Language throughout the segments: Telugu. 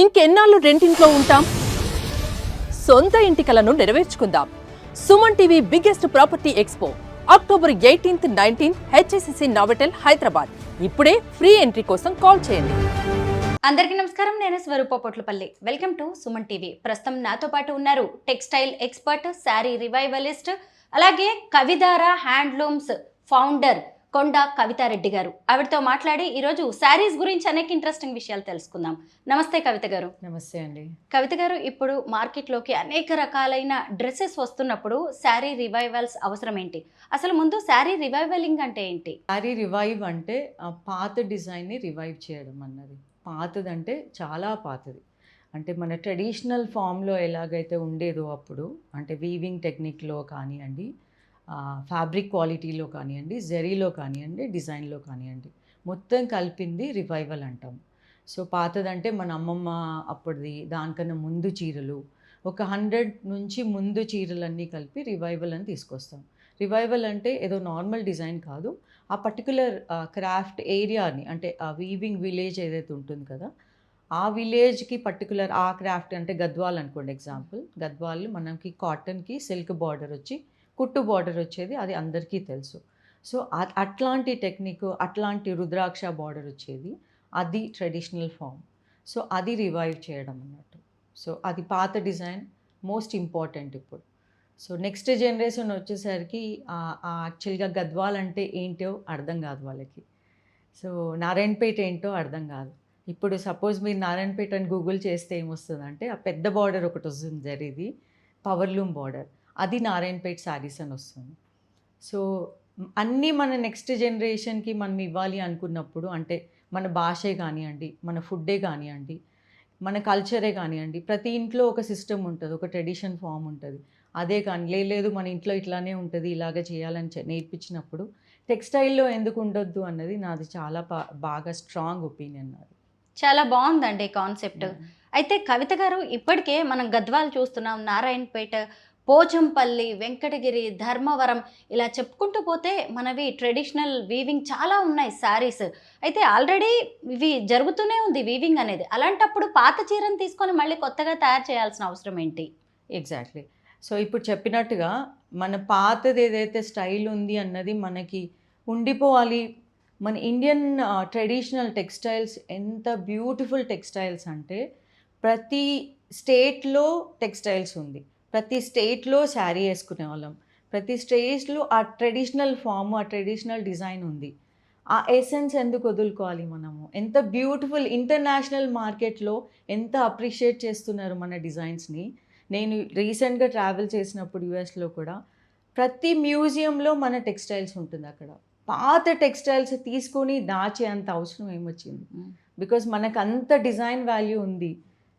ఇంకెన్నాళ్ళు రెంటింట్లో ఉంటాం? సొంత ఇంటి కలను నెరవేర్చుకుందాం. Suman TV biggest property expo October 18th, 19th HSCC Novotel Hyderabad. ఇప్పుడే ఫ్రీ ఎంట్రీ కోసం కాల్ చేయండి. అందరికీ నమస్కారం. నేను Swaroopa Potlapalli. Welcome to Suman TV. ప్రస్తుతం నాతో పాటు ఉన్నారు టెక్స్టైల్ ఎక్స్పర్ట్, శారీ రివైవలిస్ట్, అలాగే కవిధార హ్యాండ్లూమ్స్ ఫౌండర్ కొండ కవితారెడ్డి గారు. ఆవిడతో మాట్లాడి ఈరోజు శారీస్ గురించి అనేక ఇంట్రెస్టింగ్ విషయాలు తెలుసుకుందాం. నమస్తే కవిత గారు. నమస్తే అండి. కవిత గారు, ఇప్పుడు మార్కెట్లోకి అనేక రకాలైన డ్రెస్సెస్ వస్తున్నప్పుడు శారీ రివైవల్స్ అవసరం ఏంటి? అసలు ముందు శారీ రివైవలింగ్ అంటే ఏంటి? శారీ రివైవ్ అంటే పాత డిజైన్ని రివైవ్ చేయడం అన్నది. పాతదంటే చాలా పాతది, అంటే మన ట్రెడిషనల్ ఫామ్లో ఎలాగైతే ఉండేదో అప్పుడు, అంటే వీవింగ్ టెక్నిక్లో కానివ్వండి, ఫ్యాబ్రిక్ క్వాలిటీలో కానివ్వండి, జరీలో కానివ్వండి, డిజైన్లో కానివ్వండి, మొత్తం కలిపింది రివైవల్ అంటాం. సో పాతదంటే మన అమ్మమ్మ అప్పటిది, దానికన్నా ముందు చీరలు, ఒక 100 నుంచి ముందు చీరలన్నీ కలిపి రివైవల్ అని తీసుకొస్తాం. రివైవల్ అంటే ఏదో నార్మల్ డిజైన్ కాదు, ఆ పర్టికులర్ క్రాఫ్ట్ ఏరియాని, అంటే ఆ వీవింగ్ విలేజ్ ఏదైతే ఉంటుంది కదా, ఆ విలేజ్కి పర్టికులర్ ఆ క్రాఫ్ట్, అంటే గద్వాల్ అనుకోండి ఎగ్జాంపుల్, గద్వాల్ మనకి కాటన్కి సిల్క్ బార్డర్ వచ్చి కుట్టు బార్డర్ వచ్చేది, అది అందరికీ తెలుసు. సో అట్లాంటి టెక్నిక్, అట్లాంటి రుద్రాక్ష బార్డర్ వచ్చేది, అది ట్రెడిషనల్ ఫామ్. సో అది రివైవ్ చేయడం అన్నట్టు. సో అది పాత డిజైన్ మోస్ట్ ఇంపార్టెంట్ ఇప్పుడు. సో నెక్స్ట్ జనరేషన్ వచ్చేసరికి యాక్చువల్గా గద్వాల్ అంటే ఏంటో అర్థం కాదు వాళ్ళకి. సో నారాయణపేట ఏంటో అర్థం కాదు. ఇప్పుడు సపోజ్ మీరు నారాయణపేట అని గూగుల్ చేస్తే ఏమొస్తుందంటే, ఆ పెద్ద బార్డర్ ఒకటి వస్తుంది జరిది, పవర్లూమ్ బార్డర్, అది నారాయణపేట శారీస్ అని వస్తుంది. సో అన్నీ మన నెక్స్ట్ జనరేషన్కి మనం ఇవ్వాలి అనుకున్నప్పుడు, అంటే మన భాషే కానివ్వండి, మన ఫుడ్డే కానివ్వండి, మన కల్చరే కానివ్వండి, ప్రతి ఇంట్లో ఒక సిస్టమ్ ఉంటుంది, ఒక ట్రెడిషన్ ఫామ్ ఉంటుంది. అదే కానీ లేదు మన ఇంట్లో ఇట్లానే ఉంటుంది, ఇలాగ చేయాలని నేర్పించినప్పుడు టెక్స్టైల్లో ఎందుకు ఉండొద్దు అన్నది నాది చాలా బాగా స్ట్రాంగ్ ఒపీనియన్ నాది. చాలా బాగుందండి కాన్సెప్ట్. అయితే కవిత గారు, ఇప్పటికే మనం గద్వాలు చూస్తున్నాం, నారాయణపేట, పోచంపల్లి, వెంకటగిరి, ధర్మవరం, ఇలా చెప్పుకుంటూ పోతే మనవి ట్రెడిషనల్ వీవింగ్ చాలా ఉన్నాయి శారీస్. అయితే ఆల్రెడీ ఇవి జరుగుతూనే ఉంది వీవింగ్ అనేది. అలాంటప్పుడు పాత చీరను తీసుకొని మళ్ళీ కొత్తగా తయారు చేయాల్సిన అవసరం ఏంటి? ఎగ్జాక్ట్లీ. సో ఇప్పుడు చెప్పినట్టుగా మన పాతది ఏదైతే స్టైల్ ఉంది అన్నది మనకి ఉండిపోవాలి. మన ఇండియన్ ట్రెడిషనల్ టెక్స్టైల్స్ ఎంత బ్యూటిఫుల్ టెక్స్టైల్స్ అంటే, ప్రతి స్టేట్లో టెక్స్టైల్స్ ఉంది, ప్రతి స్టేట్లో శారీ వేసుకునే వాళ్ళం, ప్రతి స్టేట్లో ఆ ట్రెడిషనల్ ఫామ్, ఆ ట్రెడిషనల్ డిజైన్ ఉంది. ఆ ఎసెన్స్ ఎందుకు వదులుకోవాలి మనము? ఎంత బ్యూటిఫుల్, ఇంటర్నేషనల్ మార్కెట్లో ఎంత అప్రిషియేట్ చేస్తున్నారు మన డిజైన్స్ని. నేను రీసెంట్గా ట్రావెల్ చేసినప్పుడు యూఎస్లో కూడా ప్రతి మ్యూజియంలో మన టెక్స్టైల్స్ ఉంటుంది. అక్కడ పాత టెక్స్టైల్స్ తీసుకొని దాచే అంత అవసరం ఏమొచ్చింది? బికాజ్ మనకు అంత డిజైన్ వాల్యూ ఉంది,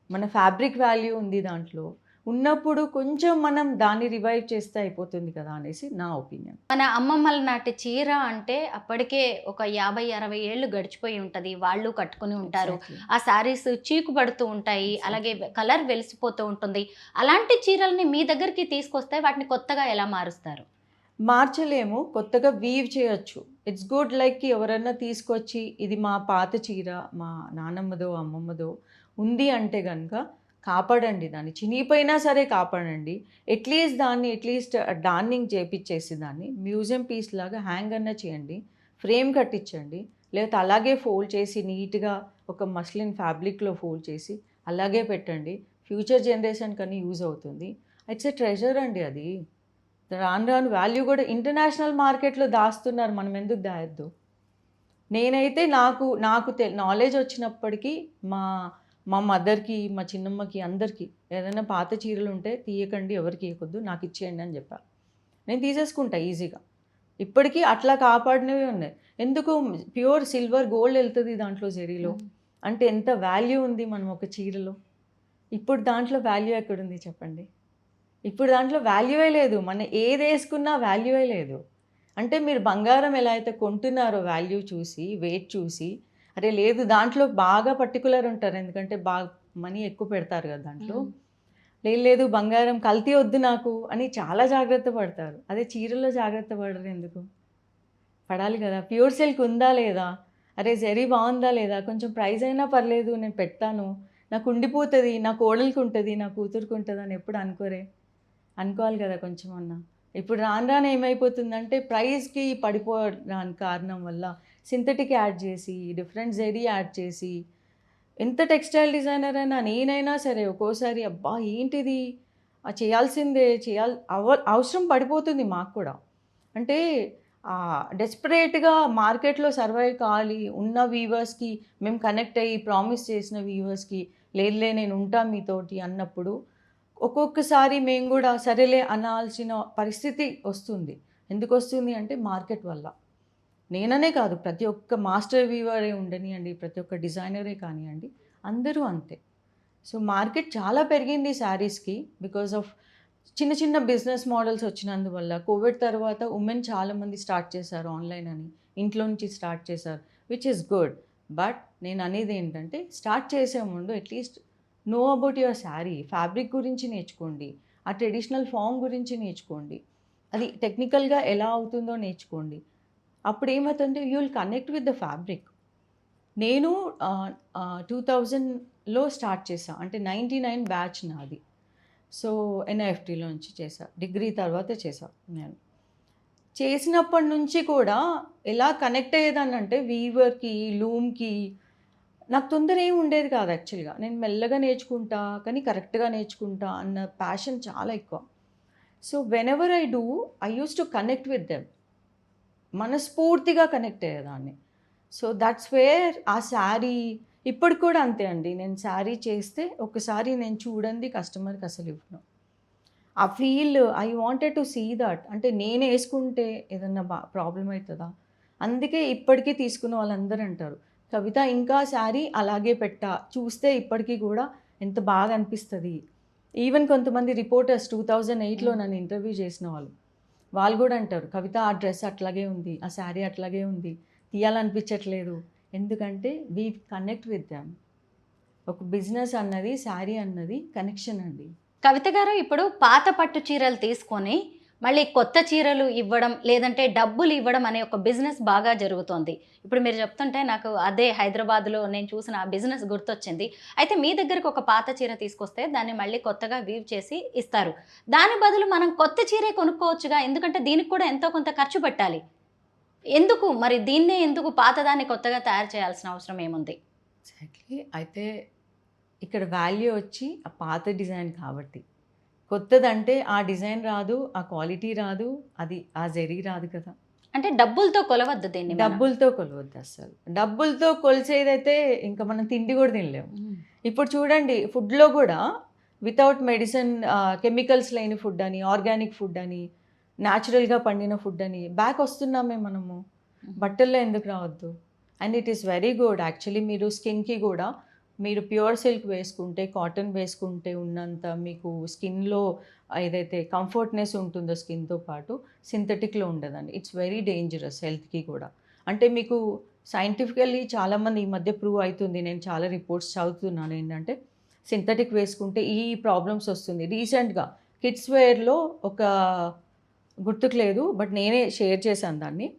మన ఫ్యాబ్రిక్ వాల్యూ ఉంది దాంట్లో ఉన్నప్పుడు, కొంచెం మనం దాన్ని రివైవ్ చేస్తే అయిపోతుంది కదా అనేసి నా ఒపీనియన్. మన అమ్మమ్మల నాటి చీర అంటే అప్పటికే ఒక 50-60 ఏళ్ళు గడిచిపోయి ఉంటుంది, వాళ్ళు కట్టుకుని ఉంటారు. ఆ శారీస్ చీకు పడుతూ ఉంటాయి, అలాగే కలర్ వెలిసిపోతూ ఉంటుంది. అలాంటి చీరల్ని మీ దగ్గరికి తీసుకొస్తే వాటిని కొత్తగా ఎలా మారుస్తారు? మార్చలేము, కొత్తగా వీవ్ చేయొచ్చు. It's good. లైక్ ఎవరన్నా తీసుకొచ్చి ఇది మా పాత చీర, మా నానమ్మదో అమ్మమ్మదో ఉంది అంటే కనుక కాపాడండి, దాన్ని చినిగిపోయినా సరే కాపాడండి. అట్లీస్ట్ డార్నింగ్ చేపించేసి దాన్ని మ్యూజియం పీస్ లాగా హ్యాంగ్ అన్నా చేయండి, ఫ్రేమ్ కట్టించండి, లేకపోతే అలాగే ఫోల్డ్ చేసి నీట్గా ఒక మస్లిన్ ఫ్యాబ్రిక్లో ఫోల్డ్ చేసి అలాగే పెట్టండి. ఫ్యూచర్ జనరేషన్ కన్నా యూజ్ అవుతుంది. ఇట్స్ ఎ ట్రెజర్ అండి అది. రాను రాను వాల్యూ కూడా ఇంటర్నేషనల్ మార్కెట్లో దాస్తున్నారు, మనం ఎందుకు దాయద్దు? నేనైతే నాకు నాలెడ్జ్ వచ్చినప్పటికీ మా మదర్కి, మా చిన్నమ్మకి, అందరికీ ఏదైనా పాత చీరలు ఉంటే తీయకండి, ఎవరికి ఇవ్వకొద్దు, నాకు ఇచ్చేయండి అని చెప్పాను. నేను తీసేసుకుంటా ఈజీగా. ఇప్పటికీ అట్లా కాపాడినవి ఉన్నాయి. ఎందుకు? ప్యూర్ సిల్వర్, గోల్డ్ వెళ్తుంది దాంట్లో, జరీలో. అంటే ఎంత వాల్యూ ఉంది మనం ఒక చీరలో. ఇప్పుడు దాంట్లో వాల్యూ ఎక్కడుంది చెప్పండి? ఇప్పుడు దాంట్లో వాల్యూవే లేదు. మనం ఏది వేసుకున్నా వాల్యూవే లేదు. అంటే మీరు బంగారం ఎలా అయితే కొంటున్నారో వాల్యూ చూసి, వెయిట్ చూసి, అరే లేదు దాంట్లో బాగా పర్టికులర్ ఉంటారు, ఎందుకంటే బాగా మనీ ఎక్కువ పెడతారు కదా దాంట్లో. లేదు బంగారం కల్తీ వద్దు నాకు అని చాలా జాగ్రత్త పడతారు. అదే చీరలో జాగ్రత్త పడరు ఎందుకు? పడాలి కదా. ప్యూర్ సిల్క్ ఉందా లేదా, అరే జరీ బాగుందా లేదా, కొంచెం ప్రైస్ అయినా పర్లేదు నేను పెడతాను, నాకు ఉండిపోతుంది, నా కోడలికి ఉంటుంది, నా కూతురికి ఉంటుంది అని ఎప్పుడు అనుకోరే? అనుకోవాలి కదా కొంచెం అన్నా. ఇప్పుడు రాను రాను ఏమైపోతుందంటే ప్రైస్కి పడిపోవడానికి కారణం వల్ల సింథటిక్ యాడ్ చేసి, డిఫరెంట్ జెరీ యాడ్ చేసి, ఎంత టెక్స్టైల్ డిజైనర్ అయినా నేనైనా సరే ఒక్కోసారి అబ్బా ఏంటిది చేయాల్సిందే అవసరం పడిపోతుంది మాకు కూడా. అంటే డెస్పరేట్గా మార్కెట్లో సర్వైవ్ కావాలి, ఉన్న వీవర్స్కి మేము కనెక్ట్ అయ్యి ప్రామిస్ చేసిన వీవర్స్కి లేదులే నేను ఉంటా మీతోటి అన్నప్పుడు ఒక్కొక్కసారి మేము కూడా సరేలే అనాల్సిన పరిస్థితి వస్తుంది. ఎందుకు వస్తుంది అంటే మార్కెట్ వల్ల. నేననే కాదు, ప్రతి ఒక్క మాస్టర్ వీవరే ఉండనియండి, ప్రతి ఒక్క డిజైనరే కానివ్వండి, అందరూ అంతే. సో మార్కెట్ చాలా పెరిగింది శారీస్కి బికాజ్ ఆఫ్ చిన్న చిన్న బిజినెస్ మోడల్స్ వచ్చినందువల్ల. కోవిడ్ తర్వాత ఉమెన్ చాలామంది స్టార్ట్ చేశారు ఆన్లైన్ అని, ఇంట్లో నుంచి స్టార్ట్ చేశారు, విచ్ ఇస్ గుడ్. బట్ నేను అనేది ఏంటంటే స్టార్ట్ చేసే ముందు at least know about your sari, fabric గురించి నేర్చుకోండి, ఆ ట్రెడిషనల్ ఫామ్ గురించి నేర్చుకోండి, అది టెక్నికల్గా ఎలా అవుతుందో నేర్చుకోండి. అప్పుడు ఏమవుతుందంటే you will connect with the fabric. నేను 2000లో స్టార్ట్ చేశాను, అంటే 99 బ్యాచ్ నాది. సో ఎన్ఐఎఫ్టీలోంచి చేశా, డిగ్రీ తర్వాత చేశాను. నేను చేసినప్పటి నుంచి కూడా ఎలా కనెక్ట్ అయ్యేదాన్ని అంటే వీవర్కి, లూమ్కి నాకు తొందర ఏమి ఉండేది కాదు యాక్చువల్గా. నేను మెల్లగా నేర్చుకుంటా కానీ కరెక్ట్గా నేర్చుకుంటా అన్న ప్యాషన్ చాలా ఎక్కువ. So when ever I do I use to connect with them, మనస్ఫూర్తిగా కనెక్ట్ అయ్యేదాన్ని. సో దట్స్ వేర్ ఆ శారీ ఇప్పుడు కూడా అంతే అండి. నేను శారీ చేస్తే ఒకసారి నేను చూడండి కస్టమర్కి అసలు ఇవ్వను. ఆ feel I wanted to see that. అంటే నేను వేసుకుంటే ఏదన్నా ప్రాబ్లం అవుతుందా? అందుకే ఇప్పటికీ తీసుకున్న వాళ్ళందరూ అంటారు, కవిత ఇంకా శారీ అలాగే పెట్టా, చూస్తే ఇప్పటికీ కూడా ఎంత బాగా అనిపిస్తుంది. ఈవెన్ కొంతమంది రిపోర్టర్స్ 2008లో నన్ను ఇంటర్వ్యూ చేసిన వాళ్ళు కూడా అంటారు, కవిత ఆ డ్రెస్ అట్లాగే ఉంది, ఆ శారీ అట్లాగే ఉంది, తీయాలనిపించట్లేదు. ఎందుకంటే వీ కనెక్ట్ విత్ దెమ్. ఒక బిజినెస్ అన్నది, శారీ అన్నది కనెక్షన్ అండి. కవిత గారు, ఇప్పుడు పాత పట్టు చీరలు తీసుకొని మళ్ళీ కొత్త చీరలు ఇవ్వడం, లేదంటే డబ్బులు ఇవ్వడం అనే ఒక బిజినెస్ బాగా జరుగుతోంది. ఇప్పుడు మీరు చెప్తుంటే నాకు అదే హైదరాబాద్లో నేను చూసిన ఆ బిజినెస్ గుర్తొచ్చింది. అయితే మీ దగ్గరకు ఒక పాత చీర తీసుకొస్తే దాన్ని మళ్ళీ కొత్తగా వీవ్ చేసి ఇస్తారు. దాని బదులు మనం కొత్త చీరే కొనుక్కోవచ్చుగా, ఎందుకంటే దీనికి కూడా ఎంతో కొంత ఖర్చు పెట్టాలి. ఎందుకు మరి దీన్నే ఎందుకు పాతదాన్ని కొత్తగా తయారు చేయాల్సిన అవసరం ఏముంది? ఎగ్జాక్ట్లీ. అయితే ఇక్కడ వాల్యూ వచ్చి ఆ పాత డిజైన్ కాబట్టి. కొత్తదంటే ఆ డిజైన్ రాదు, ఆ క్వాలిటీ రాదు, అది ఆ జరీ రాదు కదా. అంటే డబ్బులతో కొలవద్దు దీన్ని మనం. డబ్బులతో కొలవద్దు అసలు. డబ్బులతో కొలిచేదైతే ఇంకా మనం తిండి కూడా తినలేము. ఇప్పుడు చూడండి, ఫుడ్లో కూడా వితౌట్ మెడిసిన్, కెమికల్స్ లేని ఫుడ్ అని, ఆర్గానిక్ ఫుడ్ అని, న్యాచురల్గా పండిన ఫుడ్ అని బ్యాక్ వస్తున్నామే మనము. బట్టల్లో ఎందుకు రావద్దు? And it is very good actually. మీరు స్కిన్కి కూడా మీరు ప్యూర్ సిల్క్ వేసుకుంటే, కాటన్ వేసుకుంటే ఉన్నంత మీకు స్కిన్లో ఏదైతే కంఫర్ట్నెస్ ఉంటుందో స్కిన్తో పాటు సింథటిక్లో ఉండదండి. ఇట్స్ వెరీ డేంజరస్ హెల్త్కి కూడా. అంటే మీకు సైంటిఫికల్లీ చాలామంది ఈ మధ్య ప్రూవ్ అవుతుంది, నేను చాలా రిపోర్ట్స్ చదువుతున్నాను ఏంటంటే సింథటిక్ వేసుకుంటే ఈ ప్రాబ్లమ్స్ వస్తుంది. రీసెంట్గా కిడ్స్ వేర్లో ఒక గుర్తుకు లేదు బట్ నేనే షేర్ చేశాను దాన్ని.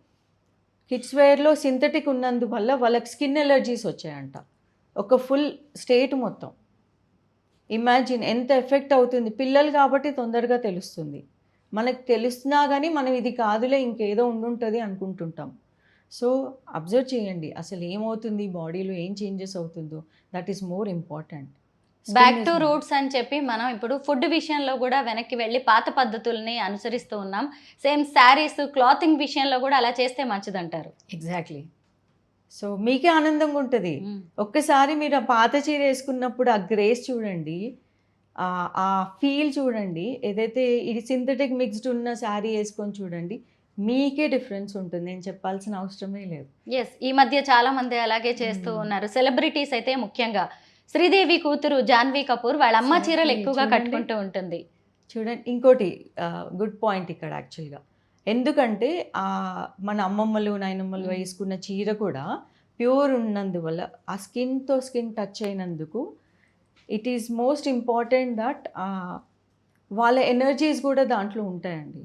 కిడ్స్ వేర్లో సింథటిక్ ఉన్నందువల్ల వాళ్ళకి స్కిన్ ఎలర్జీస్ వచ్చాయంట, ఒక ఫుల్ స్టేట్ మొత్తం. ఇమాజిన్ ఎంత ఎఫెక్ట్ అవుతుంది. పిల్లలు కాబట్టి తొందరగా తెలుస్తుంది, మనకు తెలుస్తున్నా కానీ మనం ఇది కాదులే ఇంకేదో ఉండుంటుంది అనుకుంటుంటాం. సో అబ్జర్వ్ చేయండి అసలు ఏమవుతుంది బాడీలో, ఏం చేంజెస్ అవుతుందో, that is more important. Back to roots అని చెప్పి మనం ఇప్పుడు ఫుడ్ విషయంలో కూడా వెనక్కి వెళ్ళి పాత పద్ధతుల్ని అనుసరిస్తూ ఉన్నాం. సేమ్ శారీస్, క్లాతింగ్ విషయంలో కూడా అలా చేస్తే మంచిదంటారు. ఎగ్జాక్ట్లీ. సో మీకే ఆనందంగా ఉంటుంది. ఒక్కసారి మీరు ఆ పాత చీర వేసుకున్నప్పుడు ఆ గ్రేస్ చూడండి, ఆ ఫీల్ చూడండి. ఏదైతే ఇది సింథటిక్ మిక్స్డ్ ఉన్న శారీ వేసుకొని చూడండి, మీకే డిఫరెన్స్ ఉంటుంది. నేను చెప్పాల్సిన అవసరమే లేదు. ఎస్, ఈ మధ్య చాలా మంది అలాగే చేస్తూ ఉన్నారు. సెలబ్రిటీస్ అయితే ముఖ్యంగా శ్రీదేవి కూతురు జాన్వీ కపూర్ వాళ్ళ అమ్మ చీరలు ఎక్కువగా కట్టుకుంటూ ఉంటుంది. చూడండి, ఇంకోటి గుడ్ పాయింట్ ఇక్కడ యాక్చువల్గా. ఎందుకంటే మన అమ్మమ్మలు, నాయనమ్మలు వేసుకున్న చీర కూడా ప్యూర్ ఉన్నందువల్ల, ఆ స్కిన్తో స్కిన్ టచ్ అయినందుకు, it is most important that వాళ్ళ ఎనర్జీస్ కూడా దాంట్లో ఉంటాయండి.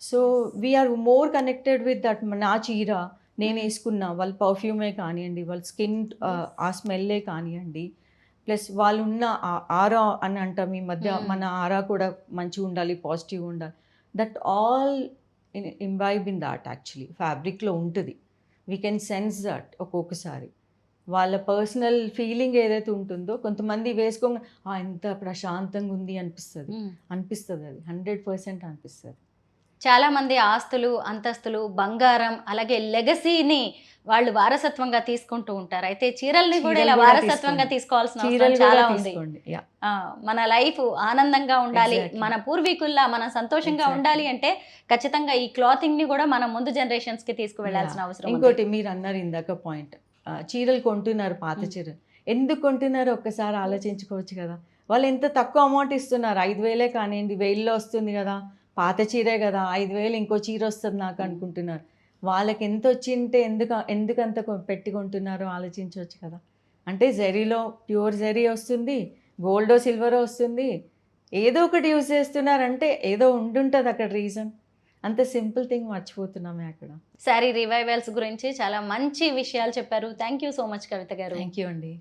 So we are more connected with that. నా చీర నేను వేసుకున్న వాళ్ళ పర్ఫ్యూమే కానివ్వండి, వాళ్ళ స్కిన్ ఆ స్మెల్లే కానివ్వండి, ప్లస్ వాళ్ళు ఉన్న ఆరా అని అంటాం ఈ మధ్య, Hmm. మన ఆరా కూడా మంచిగా ఉండాలి, పాజిటివ్ ఉండాలి. That all imbibe in that actually ఫ్యాబ్రిక్లో ఉంటుంది. వీ కెన్ సెన్స్ దట్ ఒక్కొక్కసారి వాళ్ళ పర్సనల్ ఫీలింగ్ ఏదైతే ఉంటుందో కొంతమంది వేసుకోగా ఎంత ప్రశాంతంగా ఉంది అనిపిస్తుంది. అనిపిస్తుంది అది 100% అనిపిస్తుంది. చాలా మంది ఆస్తులు, అంతస్తులు, బంగారం, అలాగే లెగసీని వాళ్ళు వారసత్వంగా తీసుకుంటూ ఉంటారు. అయితే చీరల్ని కూడా ఇలా చీరలు కూడా వారసత్వంగా తీసుకోండి. తీసుకోవాల్సిన అవసరం చీరలు చాలా కూడా ఉంది. తీసుకోండి. Yeah. మన లైఫ్ ఆనందంగా ఉండాలి, Exactly. మన పూర్వీకుల్లా మనం సంతోషంగా Exactly. ఉండాలి అంటే ఖచ్చితంగా ఈ క్లాతింగ్ ని కూడా మనం ముందు జనరేషన్స్ కి తీసుకువెళ్లాల్సిన Yeah. అవసరం ఉంది. ఇంకోటి మీరు అన్నారు ఇందాక పాయింట్, చీరలు కొంటున్నారు, పాత చీరలు ఎందుకు కొంటున్నారు ఒక్కసారి ఆలోచించుకోవచ్చు కదా. వాళ్ళు ఎంత తక్కువ అమౌంట్ ఇస్తున్నారు, 5,000 కానివ్వండి, 1000లో వస్తుంది కదా, పాత చీరే కదా, 5,000 ఇంకో చీర వస్తుంది నాకు అనుకుంటున్నారు. వాళ్ళకి ఎంత వచ్చింటే ఎందుకంత పెట్టి కొంటున్నారో ఆలోచించవచ్చు కదా. అంటే జరీలో ప్యూర్ జరీ వస్తుంది, గోల్డో సిల్వరో వస్తుంది, ఏదో ఒకటి యూజ్ చేస్తున్నారంటే ఏదో ఉండుంటుంది అక్కడ రీజన్. అంత సింపుల్ థింగ్ మర్చిపోతున్నామే అక్కడ. శారీ రివైవల్స్ గురించి చాలా మంచి విషయాలు చెప్పారు. థ్యాంక్ యూ సో మచ్ కవిత గారు. థ్యాంక్ యూ అండి.